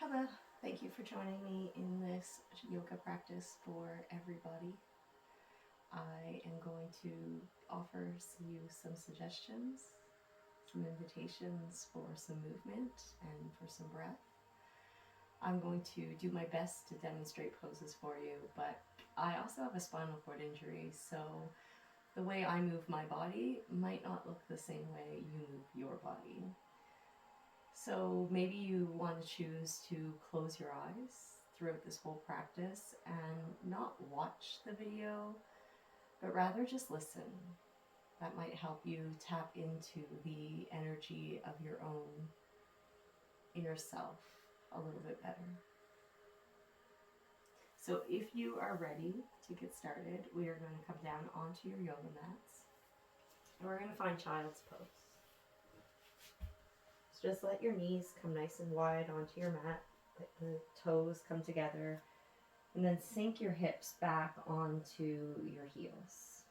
Hello, thank you for joining me in this yoga practice for everybody. I am going to offer you some suggestions, some invitations for some movement and for some breath. I'm going to do my best to demonstrate poses for you, but I also have a spinal cord injury, so the way I move my body might not look the same way you move your body. So maybe you want to choose to close your eyes throughout this whole practice and not watch the video, but rather just listen. That might help you tap into the energy of your own inner self a little bit better. So if you are ready to get started, we are going to come down onto your yoga mats. And we're going to find child's pose. So just let your knees come nice and wide onto your mat. Let the toes come together. And then sink your hips back onto your heels.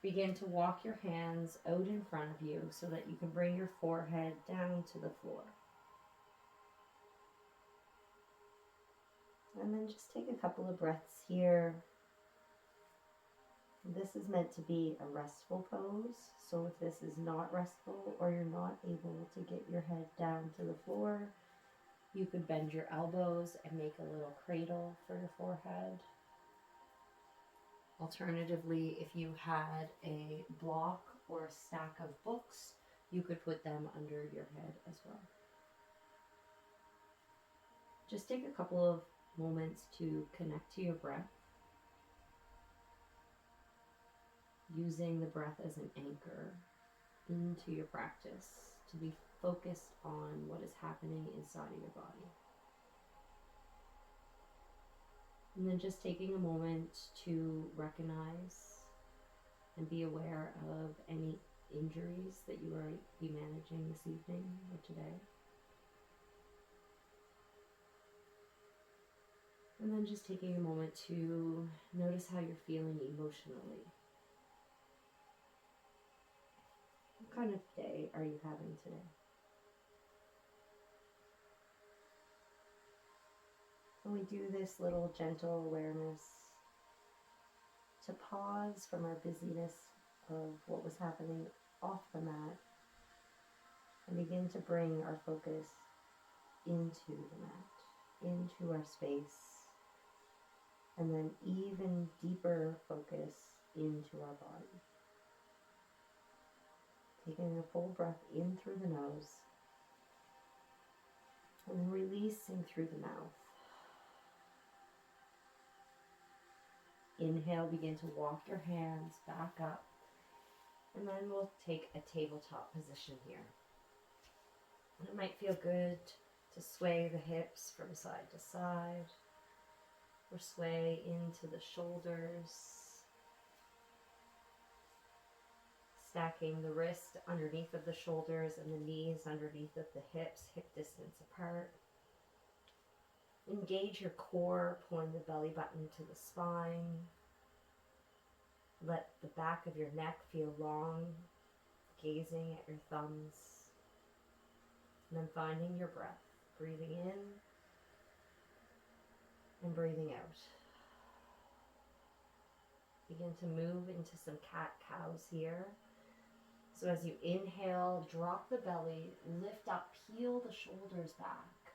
Begin to walk your hands out in front of you so that you can bring your forehead down to the floor. And then just take a couple of breaths here. This is meant to be a restful pose. So if this is not restful or you're not able to get your head down to the floor, you could bend your elbows and make a little cradle for your forehead. Alternatively, if you had a block or a stack of books, you could put them under your head as well. Just take a couple of moments to connect to your breath, using the breath as an anchor into your practice to be focused on what is happening inside of your body. And then just taking a moment to recognize and be aware of any injuries that you are be managing this evening or today. And then just taking a moment to notice how you're feeling emotionally. What kind of day are you having today? And we do this little gentle awareness to pause from our busyness of what was happening off the mat and begin to bring our focus into the mat, into our space, and then even deeper focus into our body. Taking a full breath in through the nose and then releasing through the mouth. Inhale, begin to walk your hands back up, and then we'll take a tabletop position here. And it might feel good to sway the hips from side to side, or sway into the shoulders, stacking the wrist underneath of the shoulders and the knees underneath of the hips, hip distance apart. Engage your core, pulling the belly button to the spine. Let the back of your neck feel long, gazing at your thumbs. And then finding your breath, breathing in and breathing out. Begin to move into some cat-cows here. So as you inhale, drop the belly, lift up, peel the shoulders back,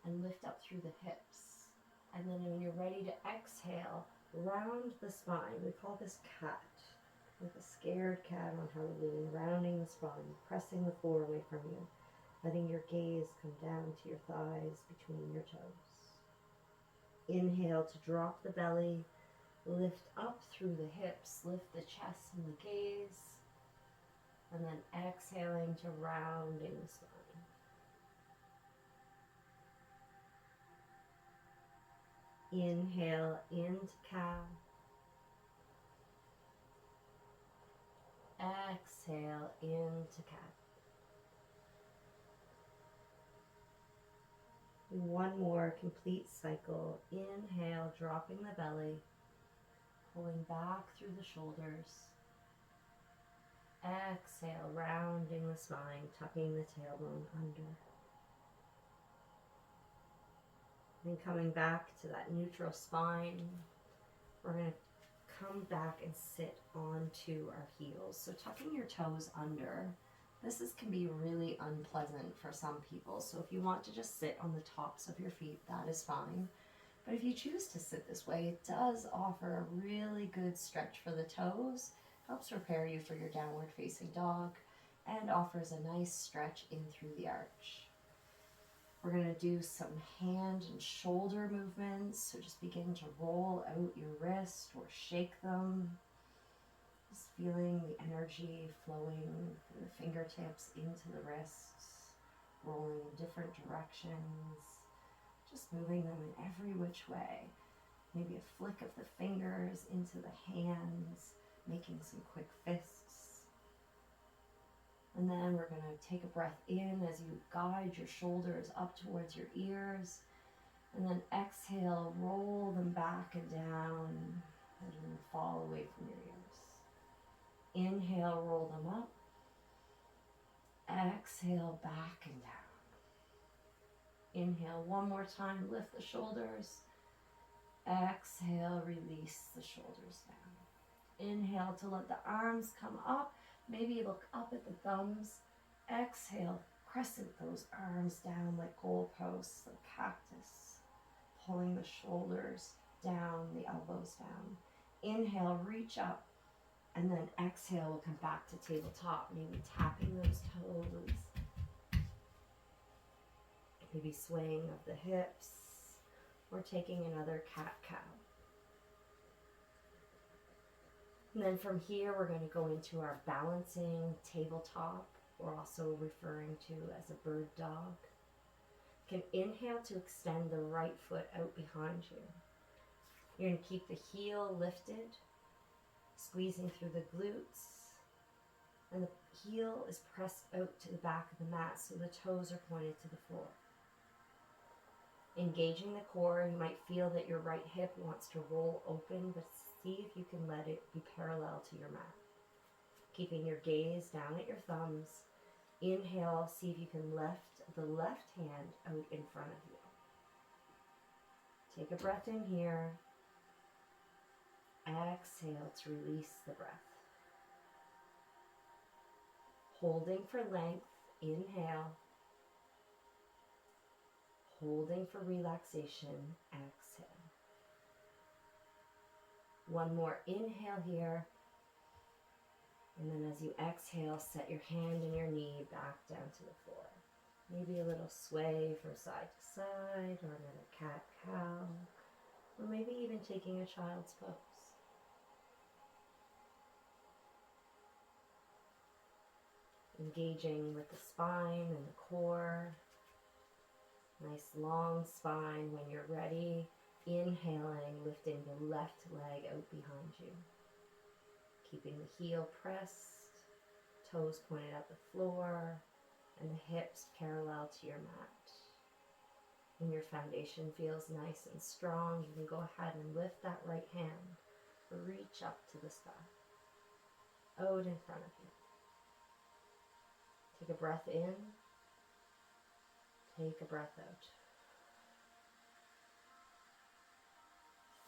and lift up through the hips. And then when you're ready to exhale, round the spine. We call this cat, like a scared cat on Halloween, rounding the spine, pressing the floor away from you, letting your gaze come down to your thighs between your toes. Inhale to drop the belly, lift up through the hips, lift the chest and the gaze, and then exhaling to rounding the spine. Inhale into cow. Exhale into cat. One more complete cycle. Inhale, dropping the belly, pulling back through the shoulders. Exhale, rounding the spine, tucking the tailbone under. And coming back to that neutral spine, we're going to come back and sit onto our heels. So tucking your toes under. Can be really unpleasant for some people. So if you want to just sit on the tops of your feet, that is fine. But if you choose to sit this way, it does offer a really good stretch for the toes, helps prepare you for your downward facing dog, and offers a nice stretch in through the arch. We're going to do some hand and shoulder movements. So just begin to roll out your wrist or shake them. Just feeling the energy flowing from the fingertips into the wrists, rolling in different directions, just moving them in every which way. Maybe a flick of the fingers into the hands, making some quick fists. And then we're going to take a breath in as you guide your shoulders up towards your ears. And then exhale, roll them back and down, letting them fall away from your ears. Inhale, roll them up. Exhale, back and down. Inhale one more time, lift the shoulders. Exhale, release the shoulders down. Inhale to let the arms come up. Maybe look up at the thumbs. Exhale, crescent those arms down like goalposts, like cactus. Pulling the shoulders down, the elbows down. Inhale, reach up. And then exhale, we'll come back to tabletop, maybe tapping those toes, maybe swaying of the hips, or taking another cat-cow. And then from here, we're going to go into our balancing tabletop, or also referring to as a bird dog. You can inhale to extend the right foot out behind you. You're going to keep the heel lifted, squeezing through the glutes, and the heel is pressed out to the back of the mat so the toes are pointed to the floor. Engaging the core, you might feel that your right hip wants to roll open, but see if you can let it be parallel to your mat. Keeping your gaze down at your thumbs. Inhale, see if you can lift the left hand out in front of you. Take a breath in here. Exhale to release the breath. Holding for length, inhale. Holding for relaxation, exhale. One more inhale here. And then as you exhale, set your hand and your knee back down to the floor. Maybe a little sway from side to side, or another cat-cow, or maybe even taking a child's pose. Engaging with the spine and the core. Nice long spine. When you're ready, inhaling, lifting the left leg out behind you. Keeping the heel pressed, toes pointed at the floor, and the hips parallel to your mat. When your foundation feels nice and strong, you can go ahead and lift that right hand. Reach up to the sky, out in front of you. Take a breath in, take a breath out.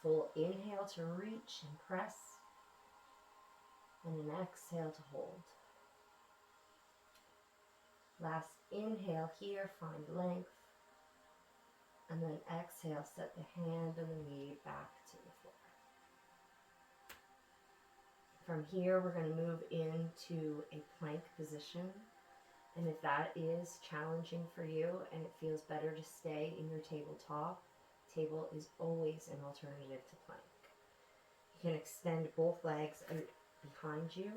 Full inhale to reach and press, and an exhale to hold. Last inhale here, find length, and then exhale, set the hand and the knee back to the floor. From here, we're going to move into a plank position. And if that is challenging for you and it feels better to stay in your tabletop, table is always an alternative to plank. You can extend both legs out behind you,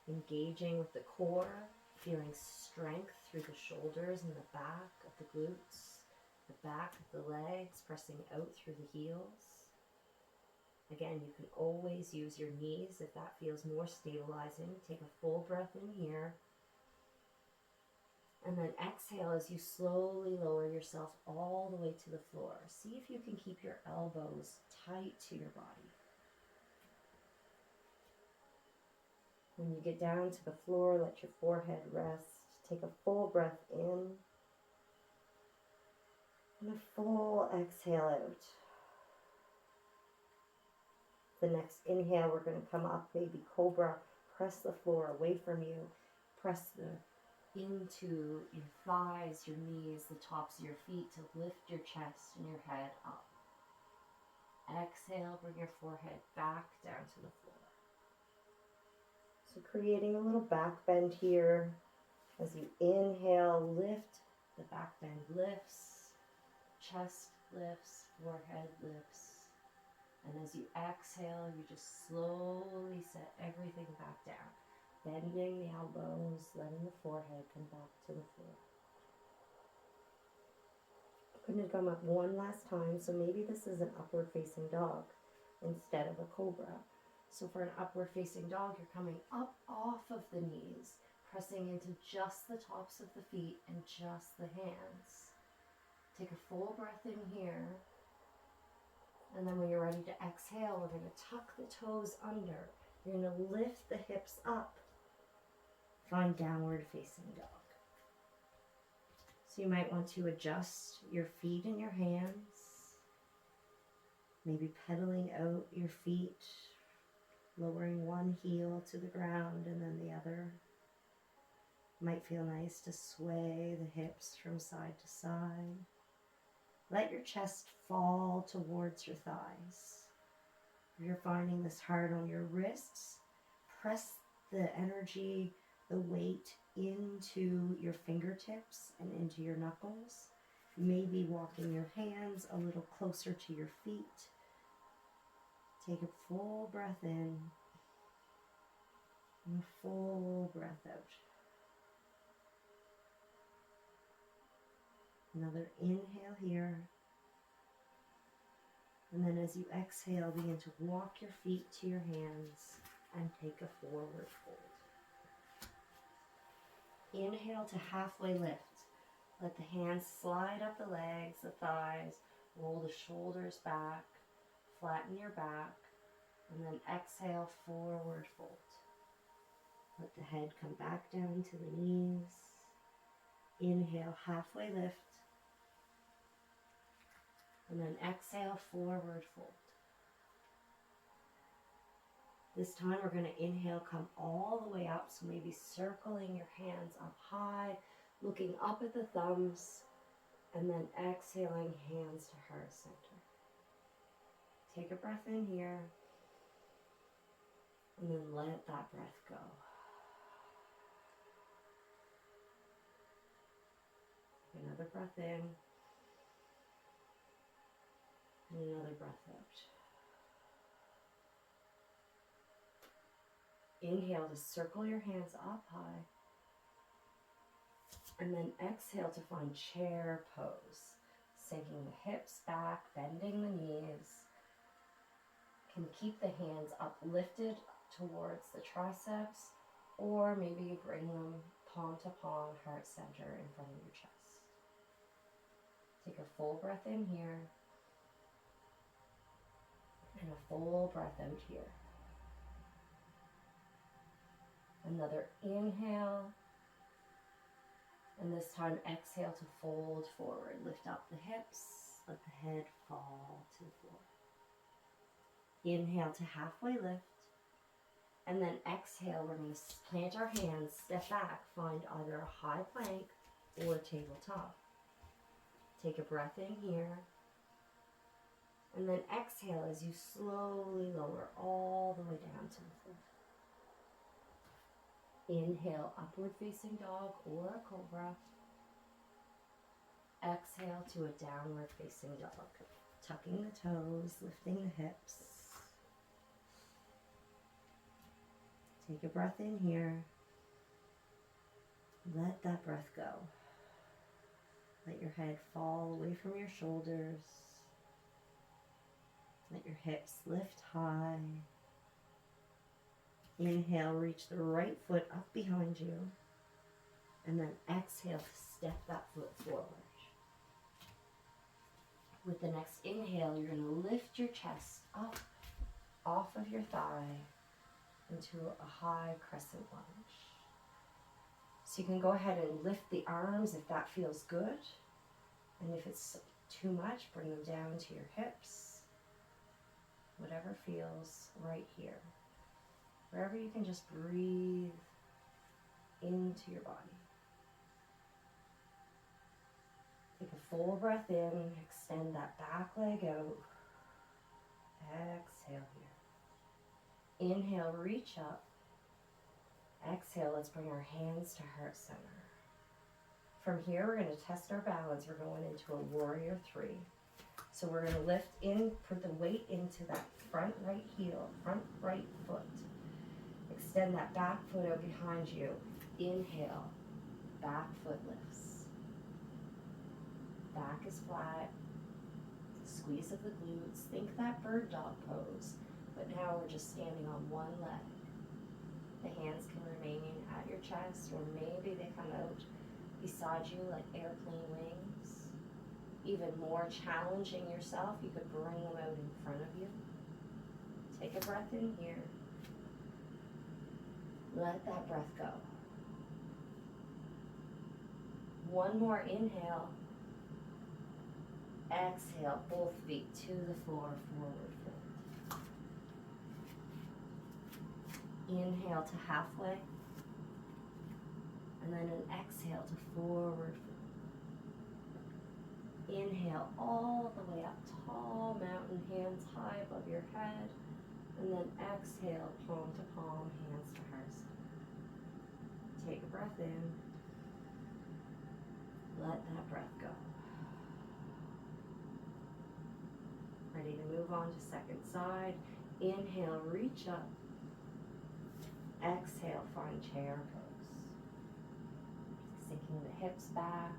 engaging with the core, feeling strength through the shoulders and the back of the glutes, the back of the legs, pressing out through the heels. Again, you can always use your knees if that feels more stabilizing. Take a full breath in here. And then exhale as you slowly lower yourself all the way to the floor. See if you can keep your elbows tight to your body. When you get down to the floor, let your forehead rest. Take a full breath in. And a full exhale out. The next inhale, we're going to come up, baby cobra. Press the floor away from you. Press into your thighs, your knees, the tops of your feet to lift your chest and your head up. Exhale, bring your forehead back down to the floor. So creating a little back bend here. As you inhale, lift, the back bend lifts, chest lifts, forehead lifts. And as you exhale, you just slowly set everything back down. Bending the elbows, letting the forehead come back to the floor. I'm going to come up one last time. So maybe this is an upward facing dog instead of a cobra. So for an upward facing dog, you're coming up off of the knees, pressing into just the tops of the feet and just the hands. Take a full breath in here. And then when you're ready to exhale, we're going to tuck the toes under. You're going to lift the hips up. Find downward facing dog. So you might want to adjust your feet and your hands. Maybe pedaling out your feet, lowering one heel to the ground and then the other. Might feel nice to sway the hips from side to side. Let your chest fall towards your thighs. If you're finding this hard on your wrists, press the energy, the weight into your fingertips and into your knuckles. Maybe walking your hands a little closer to your feet. Take a full breath in and a full breath out. Another inhale here. And then as you exhale, begin to walk your feet to your hands and take a forward fold. Inhale to halfway lift. Let the hands slide up the legs, the thighs, roll the shoulders back, flatten your back, and then exhale, forward fold. Let the head come back down to the knees. Inhale, halfway lift. And then exhale, forward fold. This time we're going to inhale, come all the way up. So maybe circling your hands up high, looking up at the thumbs, and then exhaling, hands to heart center. Take a breath in here, and then let that breath go. Another breath in, and another breath out. Inhale to circle your hands up high. And then exhale to find chair pose. Sinking the hips back, bending the knees. Can keep the hands uplifted towards the triceps, or maybe you bring them palm to palm, heart center in front of your chest. Take a full breath in here. And a full breath out here. Another inhale. And this time exhale to fold forward. Lift up the hips. Let the head fall to the floor. Inhale to halfway lift. And then exhale, we're going to plant our hands, step back, find either a high plank or tabletop. Take a breath in here. And then exhale as you slowly lower all the way down to the floor. Inhale, upward facing dog or a cobra. Exhale to a downward facing dog. Tucking the toes, lifting the hips. Take a breath in here. Let that breath go. Let your head fall away from your shoulders. Let your hips lift high. Inhale, reach the right foot up behind you. And then exhale, step that foot forward. With the next inhale, you're going to lift your chest up off of your thigh into a high crescent lunge. So you can go ahead and lift the arms if that feels good. And if it's too much, bring them down to your hips. Whatever feels right here. Wherever you can just breathe into your body. Take a full breath in, extend that back leg out. Exhale here. Inhale, reach up. Exhale, let's bring our hands to heart center. From here, we're going to test our balance. We're going into a warrior 3. So we're going to lift in, put the weight into that front right heel, front right foot. Extend that back foot out behind you. Inhale, back foot lifts. Back is flat. Squeeze of the glutes. Think that bird dog pose. But now we're just standing on one leg. The hands can remain at your chest, or maybe they come out beside you like airplane wings. Even more challenging yourself, you could bring them out in front of you. Take a breath in here. Let that breath go. One more inhale. Exhale, both feet to the floor, forward fold. Inhale to halfway. And then an exhale to forward fold. Inhale all the way up, tall mountain, hands high above your head. And then exhale, palm to palm, hands to heart center. Take a breath in. Let that breath go. Ready to move on to second side. Inhale, reach up. Exhale, find chair pose. Sinking the hips back,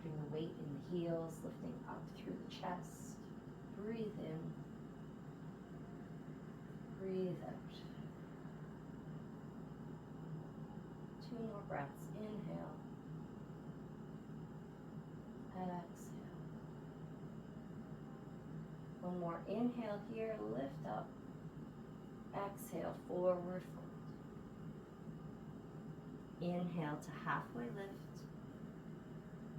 putting the weight in the heels, lifting up through the chest. Breathe in. Breathe out. 2 more breaths. Inhale. Exhale. One more inhale here, lift up. Exhale, forward fold. Inhale to halfway lift.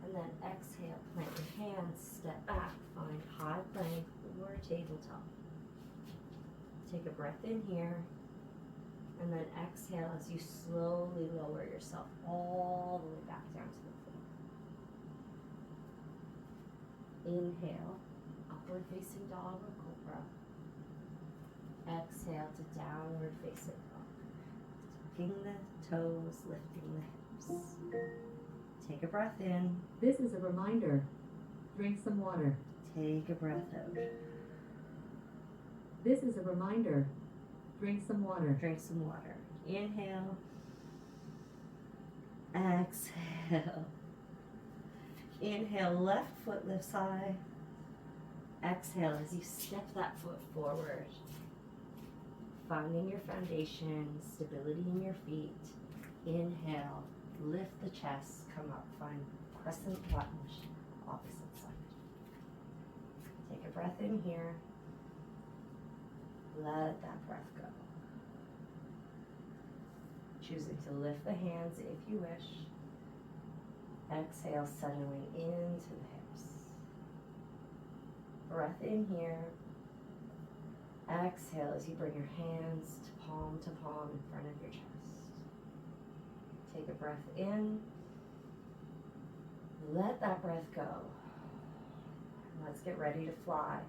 And then exhale, plant your hands, step back, find high plank or tabletop. Take a breath in here. And then exhale as you slowly lower yourself all the way back down to the floor. Inhale, upward facing dog or cobra. Exhale to downward facing dog. Tucking the toes, lifting the hips. Take a breath in. This is a reminder. Drink some water. Take a breath out. This is a reminder. Drink some water. Drink some water. Inhale. Exhale. Inhale, left foot lifts high. Exhale as you step that foot forward. Finding your foundation, stability in your feet. Inhale, lift the chest, come up, find crescent lunge, opposite side. Take a breath in here. Let that breath go. Choosing to lift the hands if you wish. Exhale, settling into the hips. Breath in here. Exhale as you bring your hands to palm in front of your chest. Take a breath in. Let that breath go. Let's get ready to fly.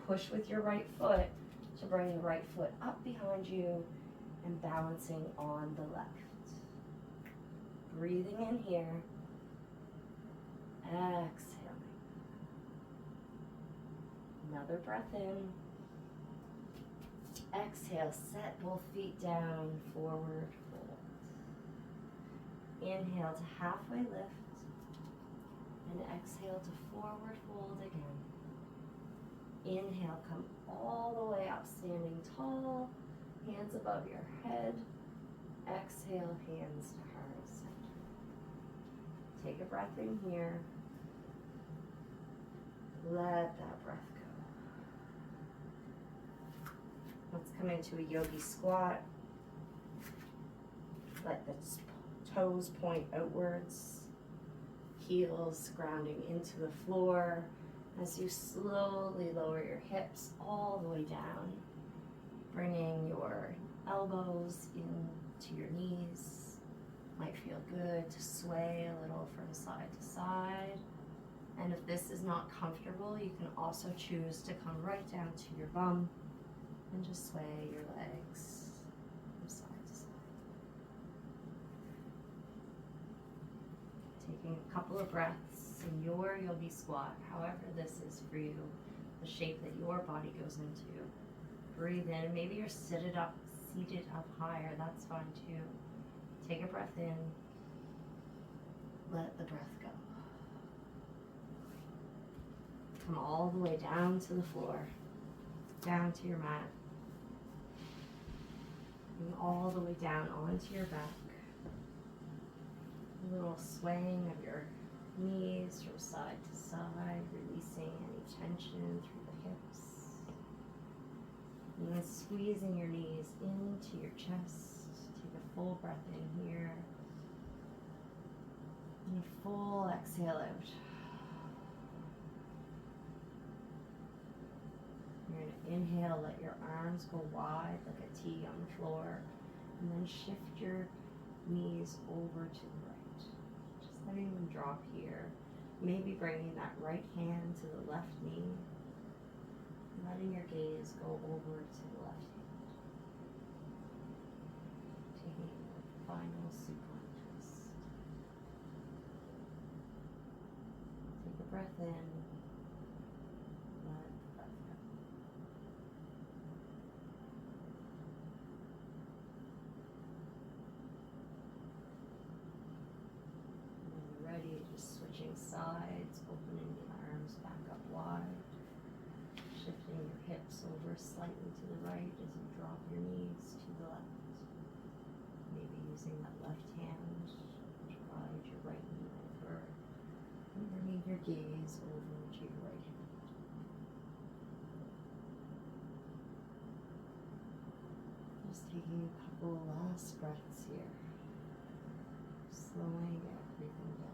Push with your right foot to bring the right foot up behind you and balancing on the left. Breathing in here. Exhaling. Another breath in. Exhale, set both feet down, forward fold. Inhale to halfway lift. And exhale to forward fold again. Inhale, come all the way up, standing tall, hands above your head. Exhale, hands to heart center. Take a breath in here. Let that breath go. Let's come into a yogi squat. Let the toes point outwards. Heels grounding into the floor. As you slowly lower your hips all the way down, bringing your elbows into your knees. Might feel good to sway a little from side to side. And if this is not comfortable, you can also choose to come right down to your bum and just sway your legs from side to side. Taking a couple of breaths in your yogi squat, however this is for you, the shape that your body goes into. Breathe in. Maybe you're seated up higher. That's fine too. Take a breath in. Let the breath go. Come all the way down to the floor, down to your mat, and all the way down onto your back. A little swaying of your knees from side to side, releasing any tension through the hips. And then squeezing your knees into your chest. Take a full breath in here. And a full exhale out. You're going to inhale, let your arms go wide like a T on the floor. And then shift your knees over to the right. Just letting them drop here. Maybe bringing that right hand to the left knee. Letting your gaze go over to the left hand. Taking the final supine twist. Take a breath in. Let the breath go. And when you're ready, just switching sides, opening the arms back up wide. Shifting your hips over slightly to the right as you drop your knees to the left. Maybe using that left hand to guide your right knee over and bringing your gaze over to your right hand. Just taking a couple last breaths here, slowing everything down.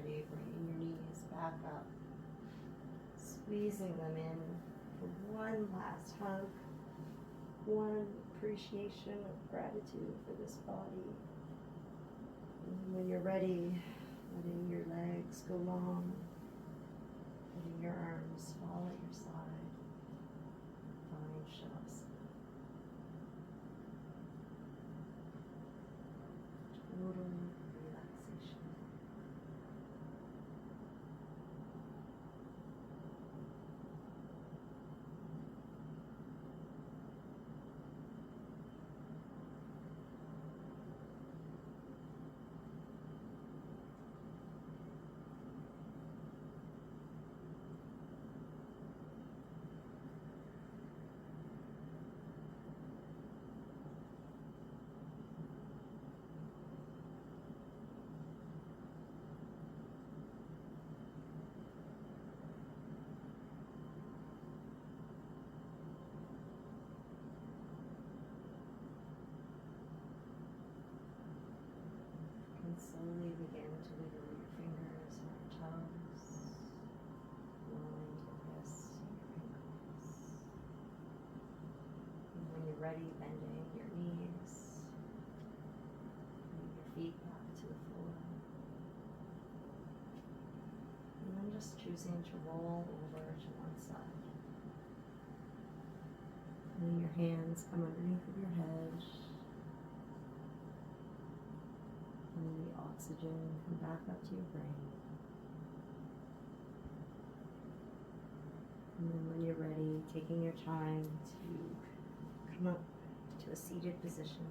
Bringing your knees back up, squeezing them in for one last hug, one appreciation of gratitude for this body. And when you're ready, letting your legs go long, letting your arms fall at your side, find Shavasana. Total relaxation. And slowly begin to wiggle your fingers and your toes, rolling your wrists and your ankles. And when you're ready, bending your knees, bring your feet back to the floor. And then just choosing to roll over to one side. And your hands come underneath of your head. And the oxygen come back up to your brain. And then when you're ready, taking your time to come up to a seated position.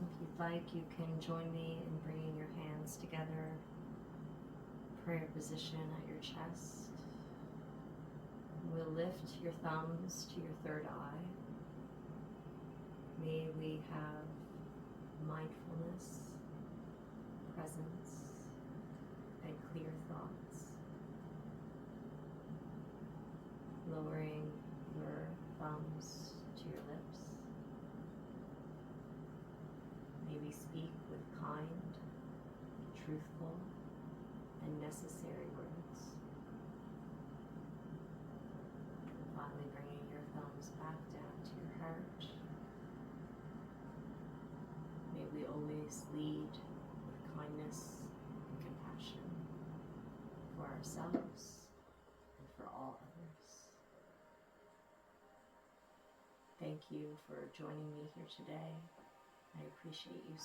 If you'd like, you can join me in bringing your hands together, prayer position at your chest. We'll lift your thumbs to your third eye. May we have mindfulness, presence, and clear thoughts. Lowering your thumbs to your lips. May we speak with kind, truthful, and necessary words. Finally bringing your thumbs back down to your heart. May we always lead with kindness and compassion for ourselves and for all others. Thank you for joining me here today. I appreciate you